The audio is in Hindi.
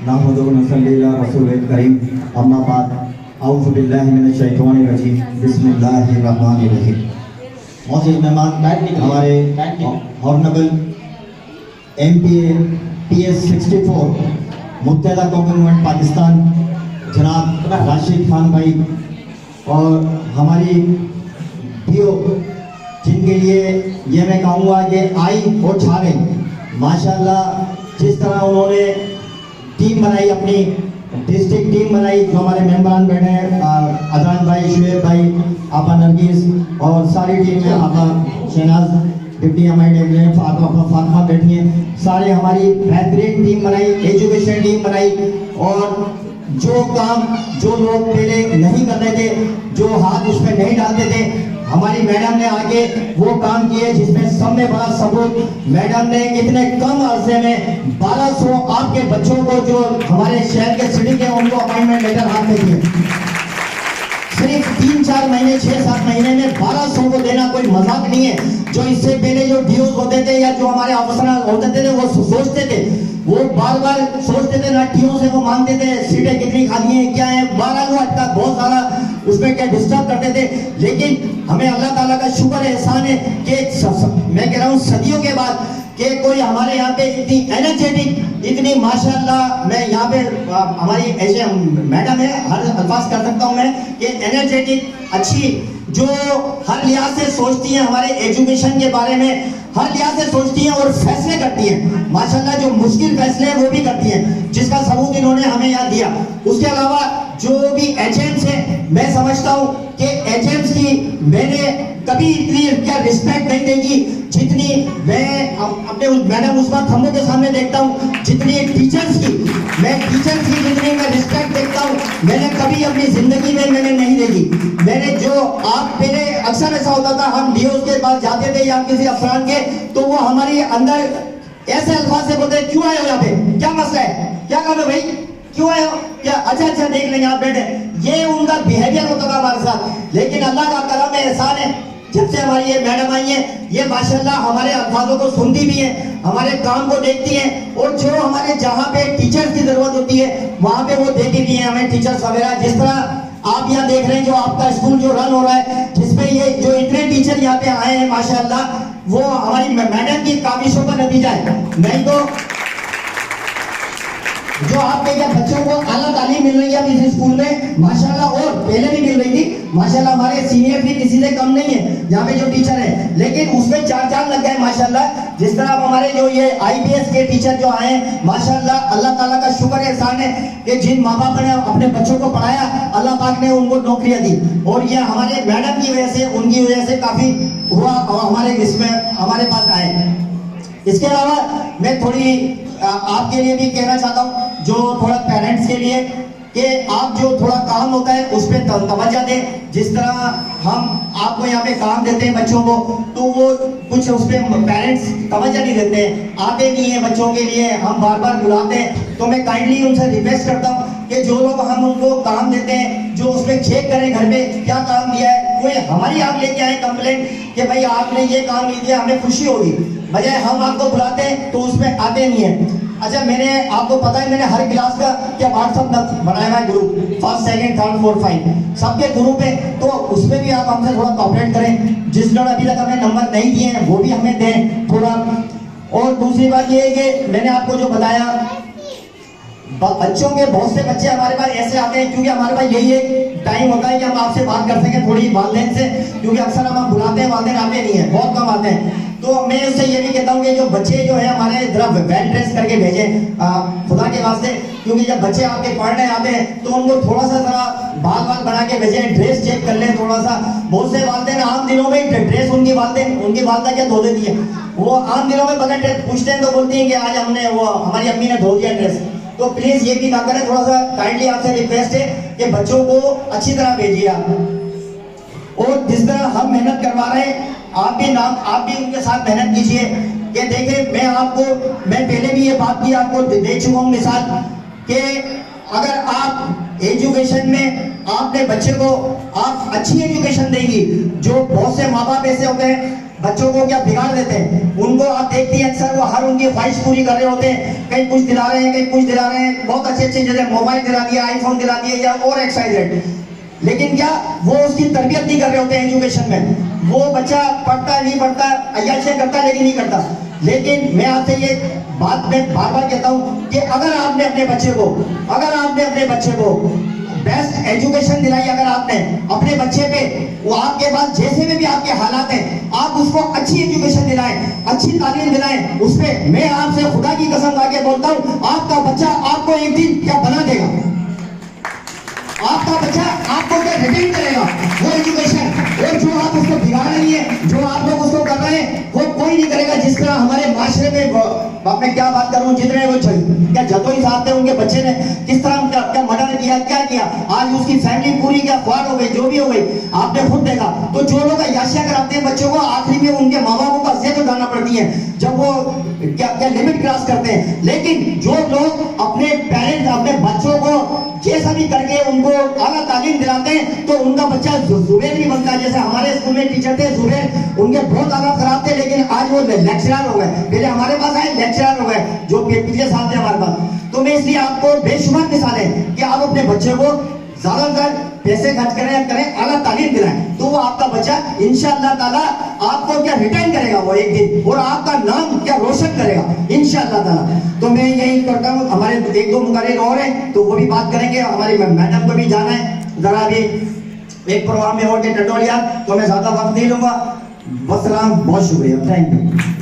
नहमदुहु व नसल्ली अला रसूलिल करीम अम्मा बाद औज़ु बिल्लाहि मिनश शैतानिर रजीम बिस्मिल्लाहिर रहमानिर रहीम। मौजूद मेहमान हमारे ऑनरेबल MPA PS 64 मुत्तहदा कौम गवर्नमेंट पाकिस्तान जनाब राशिद खान भाई और हमारी DO जिनके लिए ये मैं कहूँगा कि आई और छा गई माशाल्लाह। जिस तरह उन्होंने टीम बनाई, अपनी डिस्ट्रिक्ट टीम बनाई, जो हमारे मेंबरान बैठे हैं अदनान भाई, शुएब भाई, आपा नरगिस और सारी टीम में आपा शहनाज डिप्टी हमारे फातिमा बैठी हैं, सारे हमारी बेहतरीन टीम बनाई, एजुकेशन टीम बनाई। और जो काम जो लोग पहले नहीं करते थे, जो हाथ उसमें नहीं डालते थे, हमारी मैडम ने आके वो काम किए जिसमें सब में बड़ा सबूत। मैडम ने इतने कम अरसे में 1200 आपके बच्चों को जो हमारे शहर के सिटी के उनको अपॉइंटमेंट लेटर हाथ में दिए। सिर्फ 3-4 महीने 6-7 महीने में 1200 को देना कोई मजाक नहीं है। जो इससे पहले जो DOs होते थे या जो हमारे ऑफिसर होते थे वो सोचते थे, वो बार बार सोचते थे ना, DO से वो मांगते थे सीटें कितनी खाली हैं, क्या है, 12 को अटका बहुत सारा उसमें क्या डिस्टर्ब करते थे। लेकिन हमें अल्लाह ताला का शुक्र एहसान है कि मैं कह रहा हूँ सदियों के बाद कि कोई हमारे यहाँ पे इतनी एनर्जेटिक, इतनी माशाल्लाह, मैं यहाँ पे हमारी ऐसे मैडम है, हर अल्फाज कर सकता हूँ मैं कि एनर्जेटिक, अच्छी, जो हर लिहाज से सोचती हैं हमारे एजुकेशन के बारे में, हर लिहाज से सोचती हैं और फैसले करती हैं माशाल्लाह। जो मुश्किल फैसले हैं वो भी करती हैं, जिसका सबूत इन्होंने हमें यहाँ दिया। उसके अलावा जो भी एजेंट्स हैं, मैं समझता हूँ कि एजेंट्स की मैंने कभी इतनी क्या रिस्पेक्ट नहीं देगी जितनी मैं अपने मैडम उस्मा खम्बो के सामने देखता हूँ, जितनी टीचर्स की जितनी मैं रिस्पेक्ट देखता हूँ, मैंने कभी अपनी जिंदगी में मैंने नहीं देखी। मैंने जो आप पहले अक्सर ऐसा होता था, हम DOs के पास जाते थे या किसी अफसरान के, तो वो हमारी अंदर ऐसे अल्फाज से बोलते, क्यों आए हो यहाँ पे, क्या मसला है, क्या काम है भाई, क्यों आए हो, क्या, अच्छा देख लेंगे आप बैठे। ये उनका बिहेवियर होता था हमारे साथ। लेकिन अल्लाह का करम है, एहसान है, जब से हमारी ये मैडम आई है, ये माशाल्लाह हमारे अल्फाजों को सुनती भी है, हमारे काम को देखती है, और जो हमारे जहाँ पे टीचर्स की जरूरत होती है वहाँ पे वो देती भी है हमें टीचर्स वगैरह। जिस तरह आप यहाँ देख रहे हैं, जो आपका स्कूल जो रन हो रहा है, जिसमें ये जो इतने टीचर यहाँ पे आए हैं माशाल्लाह, वो हमारी मैडम की काविशों का नतीजा है। नहीं तो जो आपके क्या बच्चों को आला तालीम मिल रही है इस स्कूल में माशाल्लाह, और पहले भी मिल रही थी माशाल्लाह। हमारे सीनियर भी किसी से कम नहीं है यहाँ पे जो टीचर है, लेकिन उसमें 4 चांद लग गए माशाल्लाह। जिस तरह हमारे जो ये IPS के टीचर जो आए माशाल्लाह, अल्लाह ताला का शुक्र एहसान है कि जिन माँ बाप ने अपने बच्चों को पढ़ाया, अल्लाह पाक ने उनको नौकरियां दी, और ये हमारे मैडम की वजह से, उनकी वजह से काफी हुआ हमारे इसमें हमारे पास आए। इसके अलावा मैं थोड़ी आपके लिए भी कहना चाहता हूँ, जो थोड़ा पेरेंट्स के लिए, कि आप जो थोड़ा काम होता है उस पर तवज्जो दें। जिस तरह हम आपको यहाँ पे काम देते हैं बच्चों को, तो वो कुछ उस पर पेरेंट्स तवज्जो नहीं देते हैं, आते नहीं हैं बच्चों के लिए, हम बार बार बुलाते हैं। तो मैं काइंडली उनसे रिक्वेस्ट करता हूँ कि जो लोग हम उनको काम देते हैं, जो उसमें चेक करें घर पे क्या काम दिया है। कोई हमारी आप लेके आए कंप्लेंट कि भाई आपने ये काम नहीं दिया, हमें खुशी होगी, बजाय हम आपको बुलाते हैं तो उसमें आते नहीं है। अच्छा, मैंने आपको पता है, मैंने हर क्लास का क्या व्हाट्सएप बनाया हुआ है group, 1st 2nd 3rd 4th 5 सबके ग्रुप है, तो उसमें भी आप हमसे थोड़ा कोऑपरेट करें। जिस लोग अभी तक हमें नंबर नहीं दिए हैं वो भी हमें दें थोड़ा। और दूसरी बात ये है कि मैंने आपको जो बताया, बच्चों के बहुत से बच्चे हमारे पास ऐसे आते हैं, क्योंकि हमारे पास यही एक टाइम होता है कि हम आपसे बात कर सकें थोड़ी वालिदैन से, क्योंकि अक्सर हम बुलाते हैं, वालिदैन आते नहीं है, बहुत कम आते हैं। तो मैं उससे ये भी कहता हूँ कि जो बच्चे जो है हमारे जरा वेल ड्रेस करके भेजें खुदा के वास्ते, क्योंकि जब बच्चे आपके पढ़ने आते हैं तो उनको थोड़ा सा जरा बाल बना के भेजें, ड्रेस चेक कर लें थोड़ा सा। बहुत से वालिदैन आम दिनों में ड्रेस उनकी वालिदा क्या धो देती है, वो आम दिनों में बगैर ड्रेस पूछते हैं तो बोलती है कि आज हमने वो हमारी अम्मी ने धो दिया ड्रेस। तो प्लीज ये भी ना करें, थोड़ा सा काइंडली आपसे रिक्वेस्ट है कि बच्चों को अच्छी तरह भेजिए आप। और जिस तरह हम मेहनत करवा रहे हैं, आप भी उनके साथ मेहनत कीजिए। कि देखिए, मैं पहले भी ये बात की आपको दे चुका हूँ मिसाल, कि अगर आप एजुकेशन में आपने बच्चे को आप अच्छी एजुकेशन देंगी, जो बहुत से माँ बाप ऐसे होते हैं बच्चों को क्या बिगाड़ देते हैं। उनको आप देखती हैं अक्सर वो हर उनकी ख्वाहिश पूरी कर रहे होते हैं, कहीं कुछ दिला रहे हैं, कहीं कुछ दिला रहे हैं, बहुत अच्छे अच्छे जैसे मोबाइल दिला दिया, आईफोन दिला दिया या और एक्साइजेड, लेकिन क्या वो उसकी तरबियत नहीं कर रहे होते हैं एजुकेशन में। वो बच्चा पढ़ता नहीं पढ़ता, अय्याशियां करता लेकिन नहीं करता। लेकिन मैं आपसे ये बात में बार बार कहता हूँ कि अगर आपने अपने बच्चे को बेस्ट एजुकेशन दिलाई, अगर आपने अपने बच्चे पे, वो आपके पास जैसे में भी आपके हालात हैं, आप उसको अच्छी एजुकेशन दिलाएं, अच्छी तालीम दिलाएं, उस पे मैं आपसे खुदा की कसम खा के बोलता हूँ आपका बच्चा आपको एक दिन क्या बना देगा, आपका बच्चा आपको क्या रिटेन करेगा वो एजुकेशन। और जो आप उसको बिगाड़ रही है, जो आप लोग उसको कर रहे हैं, वो कोई नहीं करेगा। जिस तरह हमारे माशरे में मैं क्या बात करूं, जितने वो क्या जदोई साहब थे, उनके बच्चे ने किस तरह क्या मर्डर किया, क्या किया, आज उसकी फैमिली पूरी क्या ख्वार हो गई, जो भी हो गई, आपने खुद देखा। तो जो लोग अय्याशियां कराते हैं बच्चों को, आखिरी में उनके माँ बापों को अज़ियत उठाना पड़ती है जब वो क्या लिमिट क्रॉस करते हैं। लेकिन जो लोग अपने पेरेंट्स, अपने बच्चों को जैसा भी करके उनको आला तालीम दिलाते हैं, तो उनका बच्चा जुबैर भी बनता है। जैसे हमारे स्कूल में टीचर थे जुबैर, उनके बहुत आदत खराब थे, लेकिन आज वो लेक्चरर हो गए। पहले हमारे पास आए लेक्चरर हो गए, जो पिछले साल थे हमारे पास। तो मैं इसलिए आपको बेशुमार मिसालें कि आप अपने बच्चे को ज्यादातर पैसे खर्च करें, आला तालीम दिलाएं, तो वो आपका बच्चा इंशाअल्लाह ताला आपको क्या रिटर्न करेगा वो एक दिन, और आपका नाम क्या रोशन करेगा इंशाअल्लाह ताला। तो मैं यही करता हूँ, हमारे एक दो मुकारिर और हैं तो वो भी बात करेंगे, हमारी मैडम को भी जाना है जरा अभी एक प्रोग्राम में और के टटोलिया, तो मैं ज्यादा वक्त नहीं लूंगा। वस्सलाम, बहुत शुक्रिया, थैंक यू।